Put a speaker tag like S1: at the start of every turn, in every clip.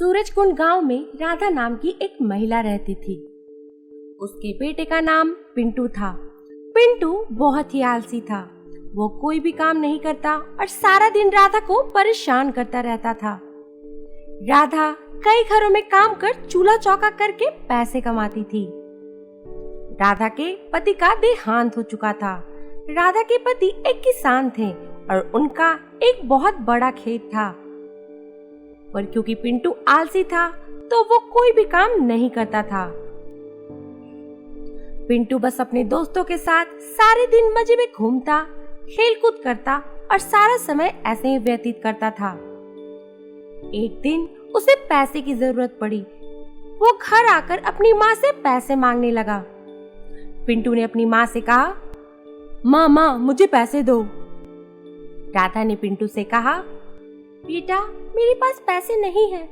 S1: सूरजकुंड गांव में राधा नाम की एक महिला रहती थी। उसके बेटे का नाम पिंटू था। पिंटू बहुत ही आलसी था। वो कोई भी काम नहीं करता और सारा दिन राधा को परेशान करता रहता था। राधा कई घरों में काम कर चूल्हा चौका करके पैसे कमाती थी। राधा के पति का देहांत हो चुका था। राधा के पति एक किसान थे और उनका एक बहुत बड़ा खेत था, पर क्योंकि पिंटू आलसी था तो वो कोई भी काम नहीं करता था। पिंटू बस अपने दोस्तों के साथ सारे दिन मजे में घूमता, खेलकूद करता और सारा समय ऐसे ही व्यतीत करता था। एक दिन उसे पैसे की जरूरत पड़ी। वो घर आकर अपनी माँ से पैसे मांगने लगा। पिंटू ने अपनी माँ से कहा, माँ मुझे पैसे दो। राधा ने पिंटू से कहा, बेटा मेरे पास पैसे नहीं है।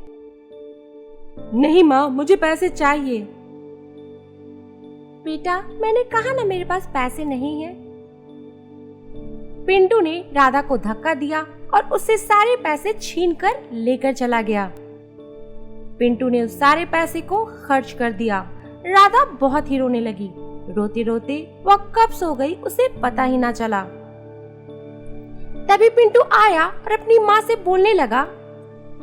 S1: नहीं माँ, मुझे पैसे चाहिए। बेटा मैंने कहा ना मेरे पास पैसे नहीं है। पिंटू ने राधा को धक्का दिया और उससे सारे पैसे छीनकर लेकर चला गया। पिंटू ने उस सारे पैसे को खर्च कर दिया। राधा बहुत ही रोने लगी। रोते रोते वह कब सो गई उसे पता ही ना चला। तभी पिंटू आया और अपनी माँ से बोलने लगा,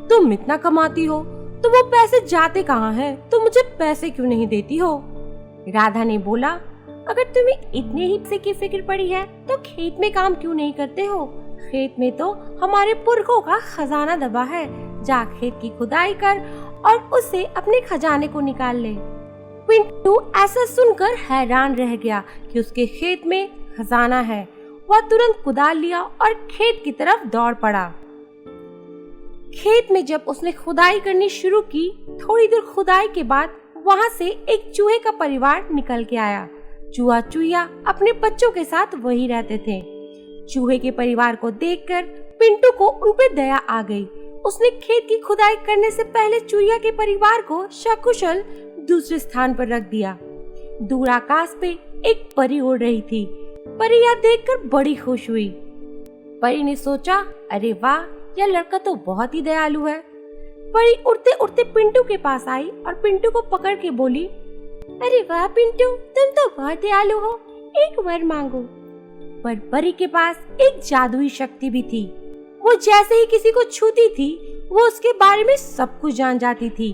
S1: तुम इतना कमाती हो तो वो पैसे जाते कहाँ हैं? तुम मुझे पैसे क्यों नहीं देती हो? राधा ने बोला, अगर तुम्हें इतने ही पैसे की फिक्र पड़ी है तो खेत में काम क्यों नहीं करते हो? खेत में तो हमारे पुरखों का खजाना दबा है। जा खेत की खुदाई कर और उससे अपने खजाने को निकाल ले। पिंटू ऐसा सुनकर हैरान रह गया कि उसके खेत में खजाना है। वह तुरंत कुदाल लिया और खेत की तरफ दौड़ पड़ा। खेत में जब उसने खुदाई करनी शुरू की, थोड़ी देर खुदाई के बाद वहां से एक चूहे का परिवार निकल के आया। चूहा चूहिया अपने बच्चों के साथ वही रहते थे। चूहे के परिवार को देखकर पिंटू को उन पे दया आ गई। उसने खेत की खुदाई करने से पहले चूहिया के परिवार को सकुशल दूसरे स्थान पर रख दिया। दूर आकाश पे एक परी उड़ रही थी। परी यह देखकर बड़ी खुश हुई। परी ने सोचा, अरे वाह, यह लड़का तो बहुत ही दयालु है। परी उड़ते उड़ते पिंटू के पास आई और पिंटू को पकड़ के बोली, अरे वाह पिंटू, तुम तो बहुत दयालु हो, एक वर मांगो। पर परी के पास एक जादुई शक्ति भी थी। वो जैसे ही किसी को छूती थी वो उसके बारे में सब कुछ जान जाती थी।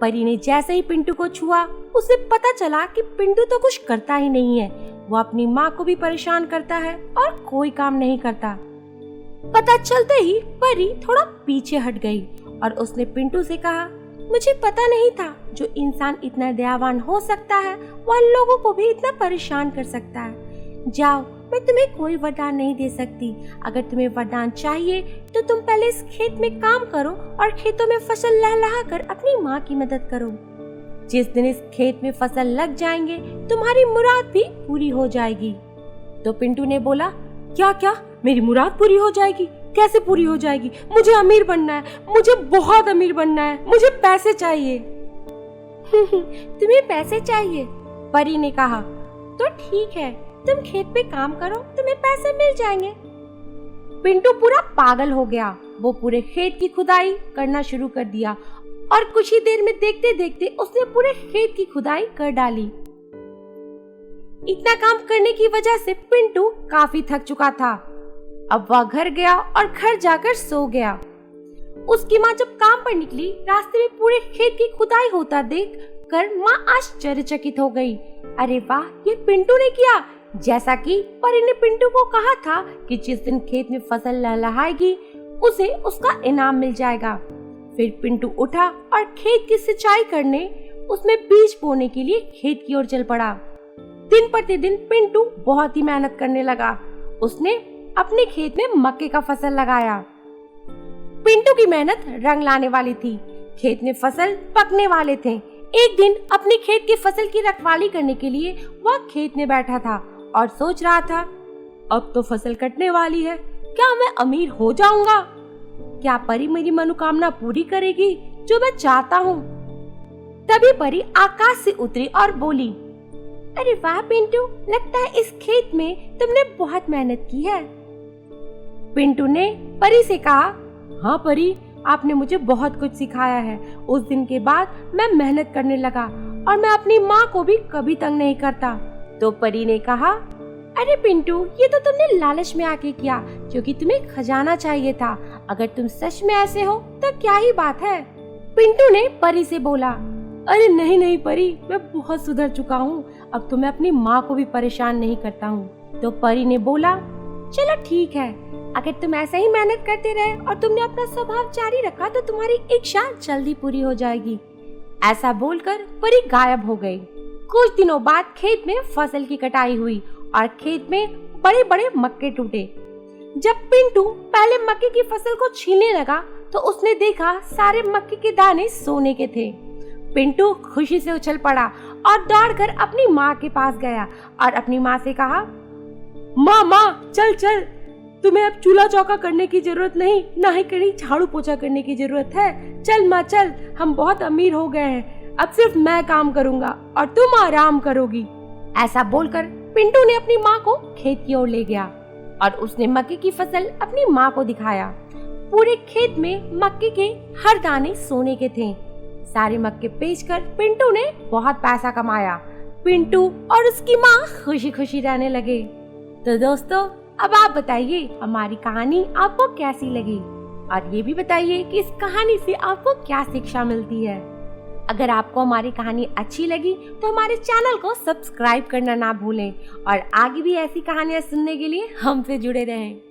S1: परी ने जैसे ही पिंटू को छुआ उसे पता चला कि पिंटू तो कुछ करता ही नहीं है। वो अपनी माँ को भी परेशान करता है और कोई काम नहीं करता। पता चलते ही परी थोड़ा पीछे हट गई और उसने पिंटू से कहा, मुझे पता नहीं था जो इंसान इतना दयावान हो सकता है वह लोगों को भी इतना परेशान कर सकता है। जाओ, मैं तुम्हें कोई वरदान नहीं दे सकती। अगर तुम्हें वरदान चाहिए तो तुम पहले इस खेत में काम करो और खेतों में फसल लहलहा कर अपनी माँ की मदद करो। जिस दिन इस खेत में फसल लग जाएंगे तुम्हारी मुराद भी पूरी हो जाएगी। तो पिंटू ने बोला, क्या मेरी मुराद पूरी हो जाएगी? कैसे पूरी हो जाएगी? मुझे अमीर बनना है, मुझे बहुत अमीर बनना है, मुझे पैसे चाहिए। तुम्हें पैसे चाहिए? परी ने कहा, तो ठीक है, तुम खेत पे काम करो, तुम्हें पैसे मिल जाएंगे। पिंटू पूरा पागल हो गया। वो पूरे खेत की खुदाई करना शुरू कर दिया और कुछ ही देर में देखते देखते उसने पूरे खेत की खुदाई कर डाली। इतना काम करने की वजह से पिंटू काफी थक चुका था। अब वह घर गया और घर जाकर सो गया। उसकी माँ जब काम पर निकली, रास्ते में पूरे खेत की खुदाई होता देख कर माँ आश्चर्यचकित हो गई। अरे वाह, ये पिंटू ने किया जैसा कि परी ने पिंटू को कहा था कि जिस दिन खेत में फसल लहलहाएगी उसे उसका इनाम मिल जाएगा। फिर पिंटू उठा और खेत की सिंचाई करने, उसमें बीज बोने के लिए खेत की ओर चल पड़ा। दिन प्रतिदिन पिंटू बहुत ही मेहनत करने लगा। उसने अपने खेत में मक्के का फसल लगाया। पिंटू की मेहनत रंग लाने वाली थी। खेत में फसल पकने वाले थे। एक दिन अपने खेत की फसल की रखवाली करने के लिए वह खेत में बैठा था और सोच रहा था, अब तो फसल कटने वाली है, क्या मैं अमीर हो जाऊंगा? क्या परी मेरी मनोकामना पूरी करेगी जो मैं चाहता हूँ? तभी परी आकाश से उतरी और बोली, अरे वाह पिंटू, लगता है इस खेत में तुमने बहुत मेहनत की है। पिंटू ने परी से कहा, हाँ परी, आपने मुझे बहुत कुछ सिखाया है। उस दिन के बाद मैं मेहनत करने लगा और मैं अपनी माँ को भी कभी तंग नहीं करता। तो परी ने कहा, अरे पिंटू, ये तो तुमने लालच में आके किया, क्योंकि तुम्हें खजाना चाहिए था। अगर तुम सच में ऐसे हो तो क्या ही बात है। पिंटू ने परी से बोला, अरे नहीं नहीं परी, मैं बहुत सुधर चुका हूँ। अब तो मैं अपनी माँ को भी परेशान नहीं करता हूँ। तो परी ने बोला, चलो ठीक है, अगर तुम ऐसे ही मेहनत करते रहे और तुमने अपना स्वभाव जारी रखा तो तुम्हारी इच्छा जल्दी पूरी हो जाएगी। ऐसा बोलकर परी गायब हो गई। कुछ दिनों बाद खेत में फसल की कटाई हुई और खेत में बड़े बड़े मक्के टूटे। जब पिंटू पहले मक्के की फसल को छीलने लगा तो उसने देखा सारे मक्के के दाने सोने के थे। पिंटू खुशी से उछल पड़ा और दौड़कर अपनी माँ के पास गया और अपनी माँ से कहा, माँ चल चल, तुम्हें अब चूल्हा चौका करने की जरूरत नहीं, ना ही कहीं झाड़ू पोछा करने की जरूरत है। चल माँ चल, हम बहुत अमीर हो गए हैं, अब सिर्फ मैं काम करूँगा और तुम आराम करोगी। ऐसा बोलकर पिंटू ने अपनी माँ को खेत की ओर ले गया और उसने मक्के की फसल अपनी माँ को दिखाया। पूरे खेत में मक्के के हर दाने सोने के थे। सारे मक्के बेचकर पिंटू ने बहुत पैसा कमाया। पिंटू और उसकी माँ खुशी खुशी रहने लगे। तो दोस्तों, अब आप बताइए हमारी कहानी आपको कैसी लगी और ये भी बताइए कि इस कहानी से आपको क्या शिक्षा मिलती है। अगर आपको हमारी कहानी अच्छी लगी तो हमारे चैनल को सब्सक्राइब करना ना भूलें और आगे भी ऐसी कहानियाँ सुनने के लिए हमसे जुड़े रहें।